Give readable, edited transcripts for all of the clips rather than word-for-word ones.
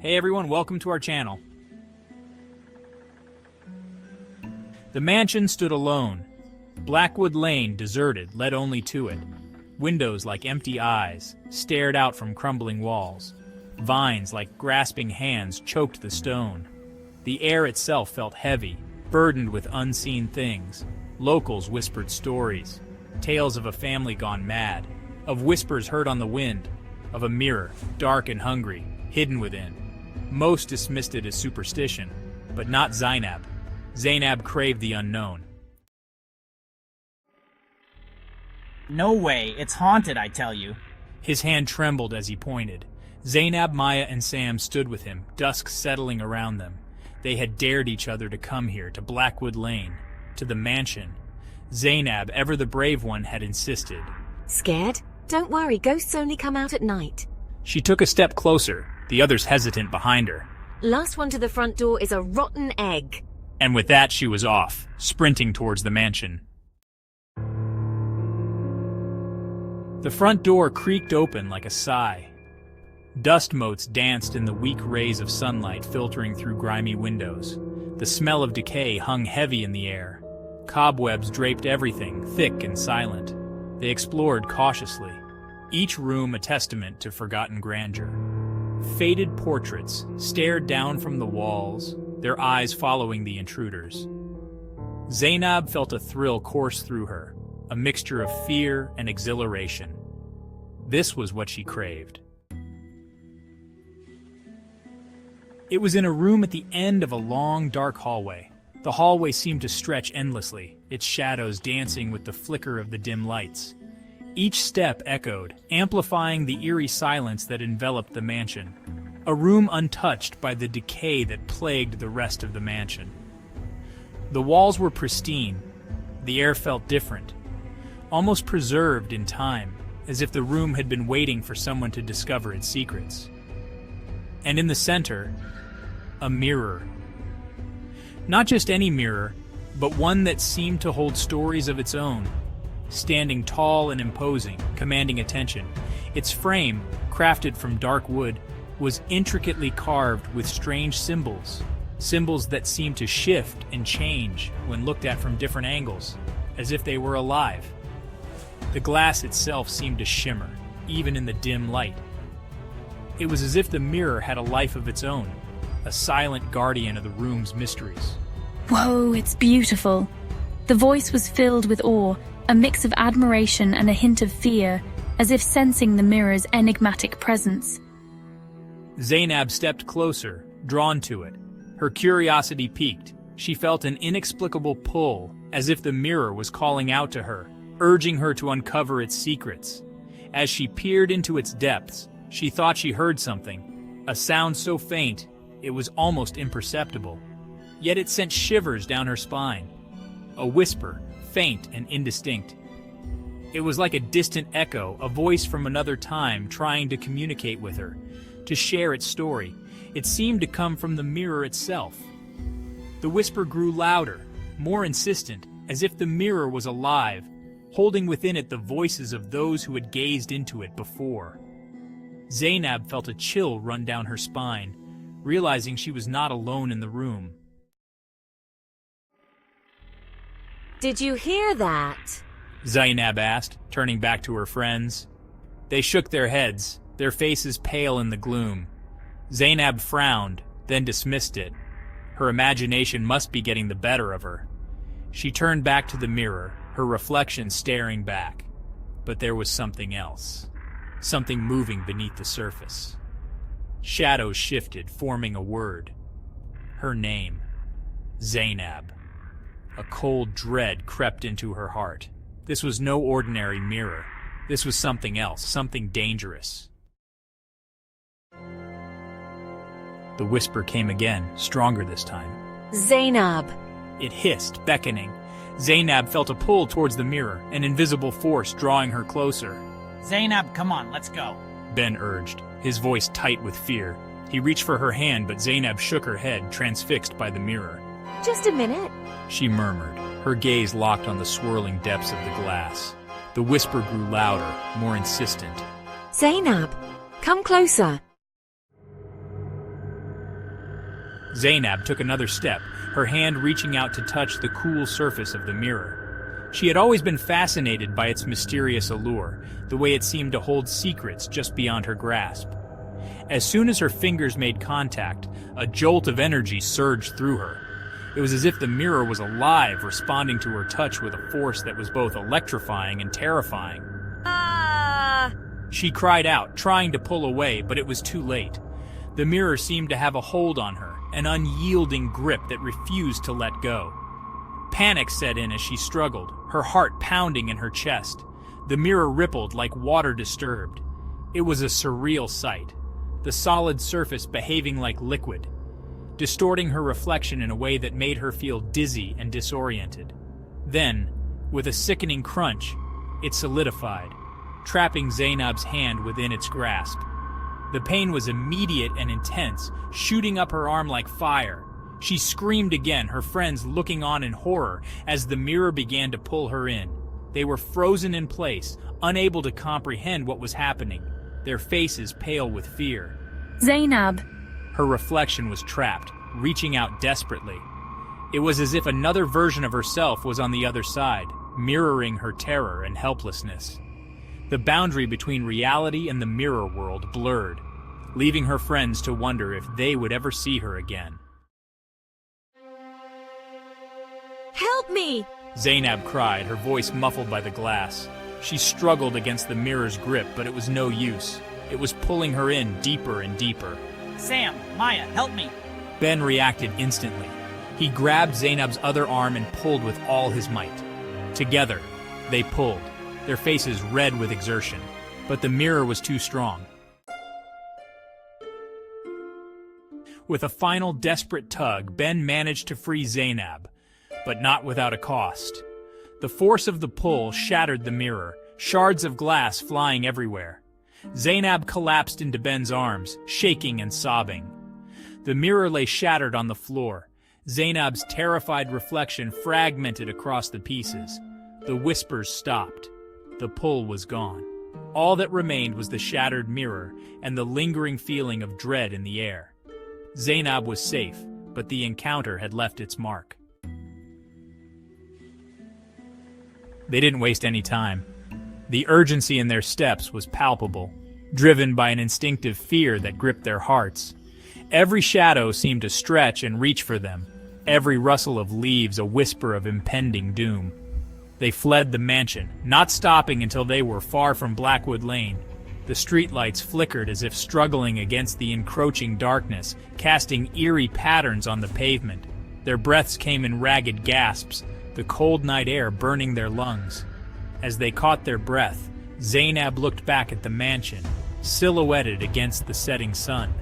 Hey everyone, welcome to our channel. The mansion stood alone. Blackwood Lane, deserted, led only to it. Windows like empty eyes stared out from crumbling walls. Vines like grasping hands choked the stone. The air itself felt heavy, burdened with unseen things. Locals whispered stories, tales of a family gone mad, of whispers heard on the wind, of a mirror, dark and hungry, hidden within. Most dismissed it as superstition, but not Zainab. Zainab craved the unknown. No way, it's haunted, I tell you. His hand trembled as he pointed. Zainab, Maya, and Sam stood with him, dusk settling around them. They had dared each other to come here, to Blackwood Lane, to the mansion. Zainab, ever the brave one, had insisted. Scared? Don't worry, ghosts only come out at night. She took a step closer, the others hesitant behind her. Last one to the front door is a rotten egg. And with that she was off, sprinting towards the mansion. The front door creaked open like a sigh. Dust motes danced in the weak rays of sunlight filtering through grimy windows. The smell of decay hung heavy in the air. Cobwebs draped everything, thick and silent. They explored cautiously, each room a testament to forgotten grandeur. Faded portraits stared down from the walls, their eyes following the intruders. Zainab felt a thrill course through her, a mixture of fear and exhilaration. This was what she craved. It was in a room at the end of a long, dark hallway. The hallway seemed to stretch endlessly, its shadows dancing with the flicker of the dim lights. Each step echoed, amplifying the eerie silence that enveloped the mansion. A room untouched by the decay that plagued the rest of the mansion. The walls were pristine. The air felt different, almost preserved in time, as if the room had been waiting for someone to discover its secrets. And in the center, a mirror. Not just any mirror, but one that seemed to hold stories of its own. Standing tall and imposing, commanding attention. Its frame, crafted from dark wood, was intricately carved with strange symbols. Symbols that seemed to shift and change when looked at from different angles, as if they were alive. The glass itself seemed to shimmer, even in the dim light. It was as if the mirror had a life of its own, a silent guardian of the room's mysteries. Whoa, it's beautiful. The voice was filled with awe, a mix of admiration and a hint of fear, as if sensing the mirror's enigmatic presence. Zainab stepped closer, drawn to it. Her curiosity piqued. She felt an inexplicable pull, as if the mirror was calling out to her, urging her to uncover its secrets. As she peered into its depths, she thought she heard something, a sound so faint it was almost imperceptible. Yet it sent shivers down her spine. A whisper, faint and indistinct. It was like a distant echo, a voice from another time trying to communicate with her, to share its story. It seemed to come from the mirror itself. The whisper grew louder, more insistent, as if the mirror was alive, holding within it the voices of those who had gazed into it before. Zainab felt a chill run down her spine, realizing she was not alone in the room. Did you hear that? Zainab asked, turning back to her friends. They shook their heads, their faces pale in the gloom. Zainab frowned, then dismissed it. Her imagination must be getting the better of her. She turned back to the mirror, her reflection staring back. But there was something else. Something moving beneath the surface. Shadows shifted, forming a word. Her name. Zainab. A cold dread crept into her heart. This was no ordinary mirror. This was something else, something dangerous. The whisper came again, stronger this time. Zainab. It hissed, beckoning. Zainab felt a pull towards the mirror, an invisible force drawing her closer. Zainab, come on, let's go. Ben urged, his voice tight with fear. He reached for her hand, but Zainab shook her head, transfixed by the mirror. Just a minute. She murmured, her gaze locked on the swirling depths of the glass. The whisper grew louder, more insistent. Zainab, come closer. Zainab took another step, her hand reaching out to touch the cool surface of the mirror. She had always been fascinated by its mysterious allure, the way it seemed to hold secrets just beyond her grasp. As soon as her fingers made contact, a jolt of energy surged through her. It was as if the mirror was alive, responding to her touch with a force that was both electrifying and terrifying. Ah! She cried out, trying to pull away, but it was too late. The mirror seemed to have a hold on her, an unyielding grip that refused to let go. Panic set in as she struggled, her heart pounding in her chest. The mirror rippled like water disturbed. It was a surreal sight, the solid surface behaving like liquid, distorting her reflection in a way that made her feel dizzy and disoriented. Then, with a sickening crunch, it solidified, trapping Zainab's hand within its grasp. The pain was immediate and intense, shooting up her arm like fire. She screamed again, her friends looking on in horror as the mirror began to pull her in. They were frozen in place, unable to comprehend what was happening, their faces pale with fear. Zainab. Her reflection was trapped, reaching out desperately. It was as if another version of herself was on the other side, mirroring her terror and helplessness. The boundary between reality and the mirror world blurred, leaving her friends to wonder if they would ever see her again. Help me! Zainab cried, her voice muffled by the glass. She struggled against the mirror's grip, but it was no use. It was pulling her in deeper and deeper. Sam, Maya, help me! Ben reacted instantly. He grabbed Zainab's other arm and pulled with all his might. Together, they pulled, their faces red with exertion, but the mirror was too strong. With a final desperate tug, Ben managed to free Zainab, but not without a cost. The force of the pull shattered the mirror, shards of glass flying everywhere. Zainab collapsed into Ben's arms, shaking and sobbing. The mirror lay shattered on the floor. Zainab's terrified reflection fragmented across the pieces. The whispers stopped. The pull was gone. All that remained was the shattered mirror and the lingering feeling of dread in the air. Zainab was safe, but the encounter had left its mark. They didn't waste any time. The urgency in their steps was palpable, driven by an instinctive fear that gripped their hearts. Every shadow seemed to stretch and reach for them, every rustle of leaves a whisper of impending doom. They fled the mansion, not stopping until they were far from Blackwood Lane. The streetlights flickered as if struggling against the encroaching darkness, casting eerie patterns on the pavement. Their breaths came in ragged gasps, the cold night air burning their lungs. As they caught their breath, Zainab looked back at the mansion, silhouetted against the setting sun.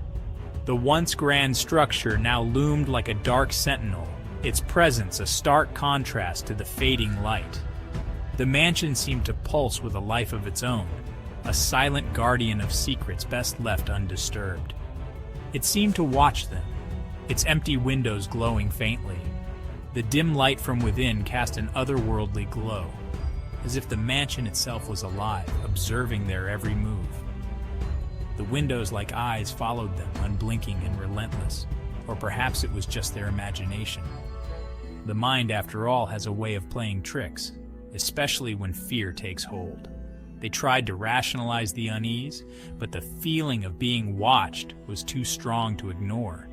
The once grand structure now loomed like a dark sentinel, its presence a stark contrast to the fading light. The mansion seemed to pulse with a life of its own, a silent guardian of secrets best left undisturbed. It seemed to watch them, its empty windows glowing faintly. The dim light from within cast an otherworldly glow, as if the mansion itself was alive, observing their every move. The windows like eyes followed them, unblinking and relentless, or perhaps it was just their imagination. The mind, after all, has a way of playing tricks, especially when fear takes hold. They tried to rationalize the unease, but the feeling of being watched was too strong to ignore.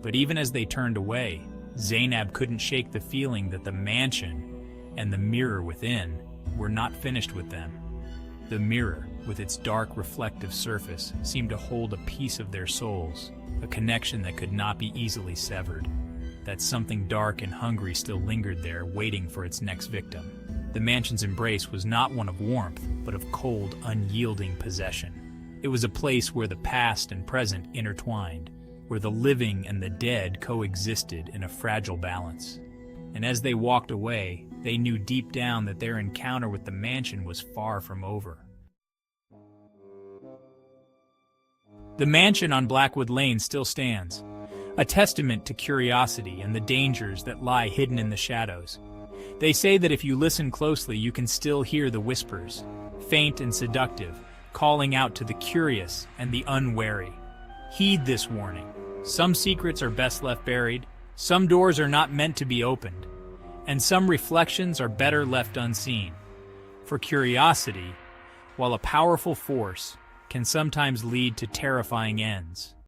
But even as they turned away, Zainab couldn't shake the feeling that the mansion and the mirror within were not finished with them. The mirror, with its dark reflective surface, seemed to hold a piece of their souls, a connection that could not be easily severed. That something dark and hungry still lingered there, waiting for its next victim. The mansion's embrace was not one of warmth, but of cold, unyielding possession. It was a place where the past and present intertwined, where the living and the dead coexisted in a fragile balance. And as they walked away, they knew deep down that their encounter with the mansion was far from over. The mansion on Blackwood Lane still stands, a testament to curiosity and the dangers that lie hidden in the shadows. They say that if you listen closely, you can still hear the whispers, faint and seductive, calling out to the curious and the unwary. Heed this warning. Some secrets are best left buried, some doors are not meant to be opened, and some reflections are better left unseen. For curiosity, while a powerful force, can sometimes lead to terrifying ends.